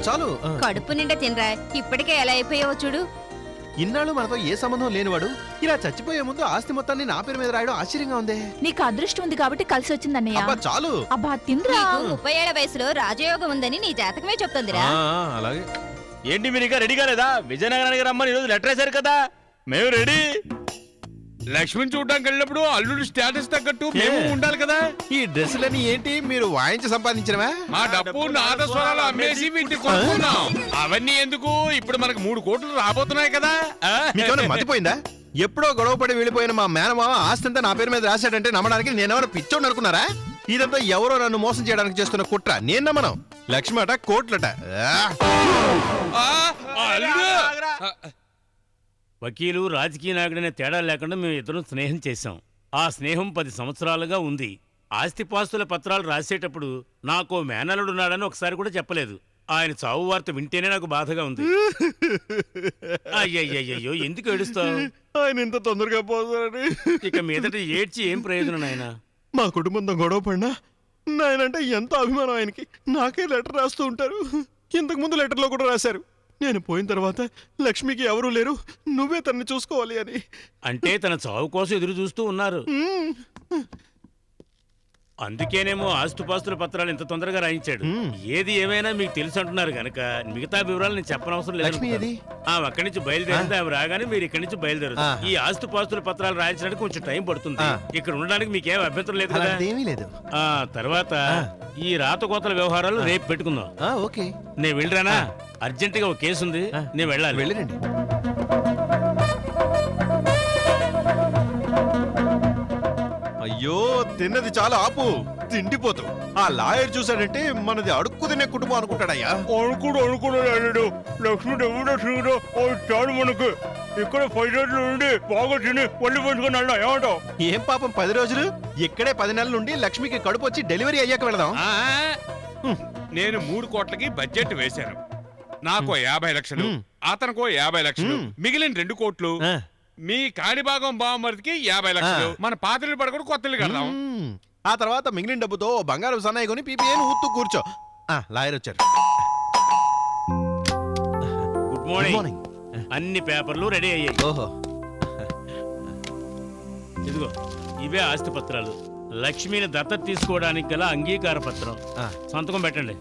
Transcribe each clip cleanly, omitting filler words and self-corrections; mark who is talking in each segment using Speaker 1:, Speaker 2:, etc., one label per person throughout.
Speaker 1: చాలు.
Speaker 2: కడుపు నిండా తినరా, ఇప్పటికే ఎలా అయిపోయావో చూడు.
Speaker 1: ఇన్నాళ్ళు మనతో ఏ సంబంధం లేనివాడు ఇలా చచ్చిపోయే ముందు ఆస్తి మొత్తాన్ని నా పేరు మీద రాయడం ఆశ్చర్యంగా ఉంది.
Speaker 3: నీకు అదృష్టం ఉంది కాబట్టి కలిసి వచ్చింది అన్నయ్య.
Speaker 1: అబ్బా చాలు.
Speaker 3: అబ్బా తింద్రా.
Speaker 2: 30 ఏళ్ల వయసులో రాజయోగం ఉందని నీ జాతకమే చెప్తుందిరా.
Speaker 1: అలాగే.
Speaker 4: ఏంటి మీరు ఇంకా రెడీ కాలేదా? విజయనగరానికి రమ్మని ఈరోజు లెటర్ వేశారు కదా, మేము రెడీ.
Speaker 5: లక్ష్మిని చూడడానికి వెళ్ళినప్పుడు అల్లుడు స్టేటస్ తగ్గట్టు మేము ఉండాలి కదా.
Speaker 1: ఈ డ్రెస్సులని ఏంటి మీరు వాయించి సంపాదించినవా?
Speaker 5: మా డబ్బు నాదస్వరాలు అమ్మేసి వీటిని కొనుక్కున్నాం. అవన్నీ ఎందుకు, ఇప్పుడు మనకు 3 కోట్లు రాబోతున్నాయి కదా.
Speaker 1: మీకేమైనా మతిపోయిందా? ఎప్పుడో గొడవపడి వెళ్ళిపోయిన మా మేనమామ ఆస్తంతా నా పేరు మీద రాశాడంటే నమ్మడానికి నేనెవరో పిచ్చోడు అనుకున్నారా? ఇదంతా ఎవరో నన్ను మోసం చేయడానికి చేస్తున్న కుట్ర. నేను నమ్మను. లక్ష్మి అట కోట్లట.
Speaker 4: వకీలు రాజకీయ నాయకుడనే తేడా లేకుండా మేము ఇద్దరం స్నేహం చేశాం. ఆ స్నేహం 10 సంవత్సరాలుగా ఉంది. ఆస్తిపాస్తుల పత్రాలు రాసేటప్పుడు నాకో మేనలుడున్నాడని ఒకసారి కూడా చెప్పలేదు. ఆయన చావు వార్త వింటేనే నాకు బాధగా ఉంది. అయ్యయ్యో ఎందుకు ఏడుస్తావు?
Speaker 1: ఆయన ఇంత తొందరగా పోతారని.
Speaker 4: ఇక మీదట ఏడ్చి ఏం ప్రయోజనం నాయనా?
Speaker 1: మా కుటుంబంతో గొడవ పడినా నాయనంటే ఎంత అభిమానం ఆయనకి. నాకే లెటర్ రాస్తూ ఉంటారు. ఇంతకు ముందు లెటర్లో కూడా రాశారు, నేను పోయిన తర్వాత లక్ష్మికి ఎవరూ లేరు, నువ్వే తనని చూసుకోవాలి అని.
Speaker 4: అంటే తన చావు కోసం ఎదురు చూస్తూ ఉన్నారు. అందుకేనేమో ఆస్తుపాస్తుల పత్రాలు ఇంత తొందరగా రాయించాడు. ఏది ఏమైనా మీకు తెలుసు అంటున్నారు గనక మిగతా వివరాలు నేను చెప్పనవసరం లేదు. అక్కడి నుంచి బయలుదేరింది. అవి రాగానే మీరు ఇక్కడి నుంచి బయలుదేరు. ఈ ఆస్తుపాస్తుల పత్రాలు రాయించడానికి కొంచెం టైం పడుతుంది. ఇక్కడ ఉండడానికి మీకేం అభ్యంతరం లేదు కదా? తర్వాత ఈ రాతకోతల వ్యవహారాలు రేపు పెట్టుకుందాం. నేను వెళ్ళరానా? అర్జెంట్ గా ఒక కేసు ఉంది, నేను వెళ్ళాలి.
Speaker 1: వెళ్ళండి. అయ్యో తిన్నది చాలా ఆపు, తిండిపోతూ. ఆ లాయర్ చూసాడంటే మనది అడుక్కు తినే కుటుంబం అనుకుంటాడయ్యా.
Speaker 5: అనుకున్నాడు లక్ష్మి చాడు మనకు ఇక్కడ 10 రోజులు ఉండి బాగా తిని ఒళ్ళు పంచుకుని వెళ్ళా. ఏమంటావు?
Speaker 1: ఏం పాపం 10 రోజులు ఇక్కడే 10 నెలలు ఉండి లక్ష్మికి కడుపు వచ్చి డెలివరీ అయ్యాక వెళదాం.
Speaker 5: నేను 3 కోట్లకి బడ్జెట్ వేశాను. నాకు 50 లక్షలు, అతనికో 50 లక్షలు, మిగిలిన 2 కోట్లు మీ కాణిభాగం బావమరిదికి 50 లక్షలు. మన పాత్రలు పడకుండా కొత్తలు కడదాం.
Speaker 1: ఆ తర్వాత మిగిలిన డబ్బుతో బంగారు సన్నాయి కొని పీపీఏని ఊత్తూ కూర్చో. లాయర్ వచ్చారు.
Speaker 4: Good morning. అన్ని పేపర్లు రెడీ అయ్యాయి.
Speaker 1: ఓహో,
Speaker 4: ఇదిగో ఇవే ఆస్తి పత్రాలు. లక్ష్మిని దత్తత తీసుకోవడానికి గల అంగీకార పత్రం. సంతకం పెట్టండి.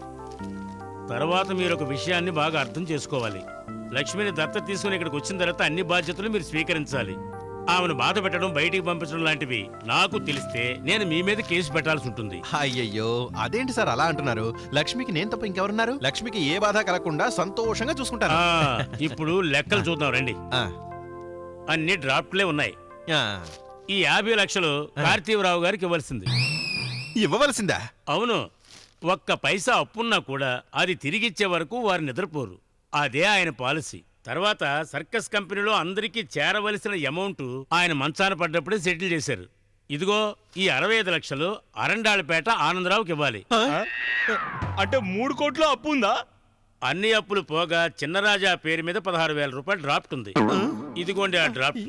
Speaker 4: తర్వాత మీరు ఒక విషయాన్ని బాగా అర్థం చేసుకోవాలి. లక్ష్మిని దత్తత తీసుకుని ఇక్కడికి వచ్చిన తర్వాత అన్ని బాధ్యతలు మీరు స్వీకరించాలి. ఆమెను బాధ పెట్టడం, బయటికి పంపించడం లాంటివి నాకు తెలిస్తే నేను మీ మీద కేసు పెట్టాల్సి ఉంటుంది.
Speaker 1: అయ్యయ్యో అదేంటి సార్ అలా అంటున్నారు? లక్ష్మికి నేను తప్ప ఇంకెవరున్నారు? లక్ష్మికి ఏ బాధ కలగకుండా సంతోషంగా చూసుకుంటారు.
Speaker 4: ఇప్పుడు లెక్కలు చూద్దాం రండి. అన్ని డ్రాఫ్ట్లే ఉన్నాయి. ఈ 50 లక్షలు కార్తీవరావు గారికి ఇవ్వాల్సింది.
Speaker 1: ఇవ్వవలసిందా?
Speaker 4: అవును. ఒక్క పైసా అప్పున్నా కూడా అది తిరిగిచ్చే వరకు వారు నిద్రపోరు. అదే ఆయన పాలసీ. తర్వాత సర్కస్ కంపెనీలో అందరికీ చేరవలసిన అమౌంట్ ఆయన మంచాన పడ్డప్పుడే సెటిల్ చేశారు. ఇదిగో ఈ 65 లక్షలు అరండాళ్ళపేట ఆనందరావుకి ఇవ్వాలి.
Speaker 5: అంటే 3 కోట్ల అప్పు ఉందా?
Speaker 4: అన్ని అప్పులు పోగా చిన్నరాజా పేరు మీద 16,000 రూపాయలు డ్రాఫ్ట్ ఉంది. ఇదిగోండి ఆ డ్రాఫ్ట్.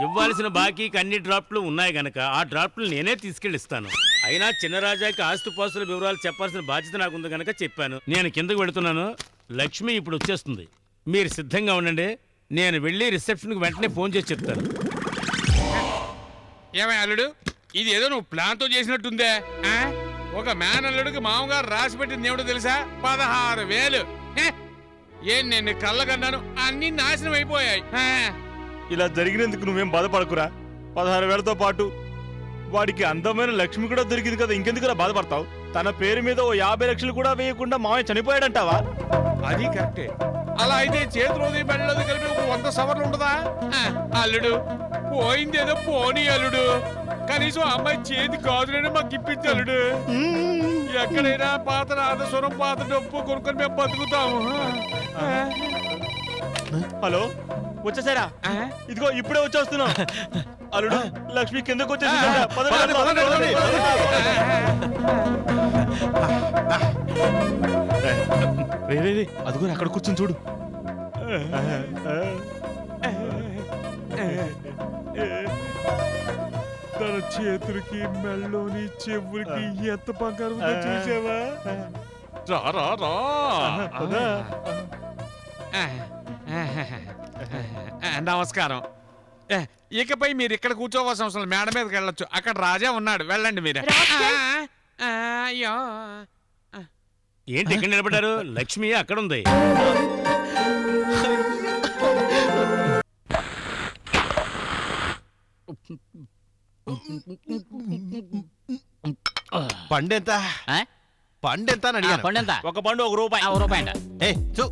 Speaker 4: ఇవ్వాల్సిన బాకీకి అన్ని డ్రాఫ్ట్లు ఉన్నాయి గనక ఆ డ్రాఫ్ట్లు నేనే తీసుకెళ్ళిస్తాను. అయినా చిన్నరాజాకి ఆస్తుపాస్తుల వివరాలు చెప్పాల్సిన బాధ్యత నాకుంది గనక చెప్పాను. నేను కిందకు వెళుతున్నాను. లక్ష్మి ఇప్పుడు వచ్చేస్తుంది. మీరు సిద్ధంగా ఉండండి. నేను వెళ్ళి రిసెప్షన్కి వెంటనే ఫోన్ చేసి చెప్తాను.
Speaker 5: ఏమై అల్లుడు, ఇది ఏదో నువ్వు ప్లాన్తో చేసినట్టుందే. ఒక మేనల్లుడికి మామగారు రాసి పెట్టింది ఏమిటో తెలుసా? 16,000. ఏం నేను కళ్ళకన్నాను, అన్ని నాశనం అయిపోయాయి.
Speaker 4: ఇలా జరిగినందుకు నువ్వేం బాధపడకురా. 16,000తో పాటు వాడికి అందమైన లక్ష్మి కూడా దొరికింది కదా, ఇంకెందుకురా బాధపడతావు? తన పేరు మీద ఓ 50 లక్షలు కూడా వేయకుండా మామయ్య చనిపోయాడంటావా?
Speaker 5: అది కరెక్టే. అలా అయితే చేతిలోది మెడలోది కలిపి 100 సవర్లు ఉండదా? అల్లుడు పోయిందేదో పోనీ అల్లుడు, కనీసం అమ్మాయి చేతి గాజులైనా మాకు ఇప్పించి అల్లుడు. ఎక్కడైనా పాత నాదస్వరం, పాత డప్పు కొనుక్కొని మేము బతుకుతాము.
Speaker 4: హలో, వచ్చేసారా? ఇదిగో ఇప్పుడే వచ్చేస్తున్నాం. అల్లుడు లక్ష్మి కిందకు వచ్చేసి అదిగో అక్కడ కూర్చొని చూడు.
Speaker 5: తన చేతులకి, మెళ్ళలోని, చెవులకి ఎంత బంగారం చూసావా? రా రా రా
Speaker 1: పదా.
Speaker 5: నమస్కారం ఇకపై మీరు ఇక్కడ కూర్చోవాల్సిన అవసరం లేదు. మేడ మీదకి వెళ్ళొచ్చు. అక్కడ రాజా ఉన్నాడు, వెళ్ళండి మీరు. అయ్యో
Speaker 4: ఏంటి ఇక్కడ నిలబడ్డారు? లక్ష్మి అక్కడ ఉంది.
Speaker 1: పండెంత
Speaker 6: ఆ?
Speaker 1: పండెంత అని అడిగాను.
Speaker 6: పండు ఎంత?
Speaker 4: ఒక పండు 1 రూపాయి.
Speaker 6: రూపాయి అంట.
Speaker 1: ఏ చూ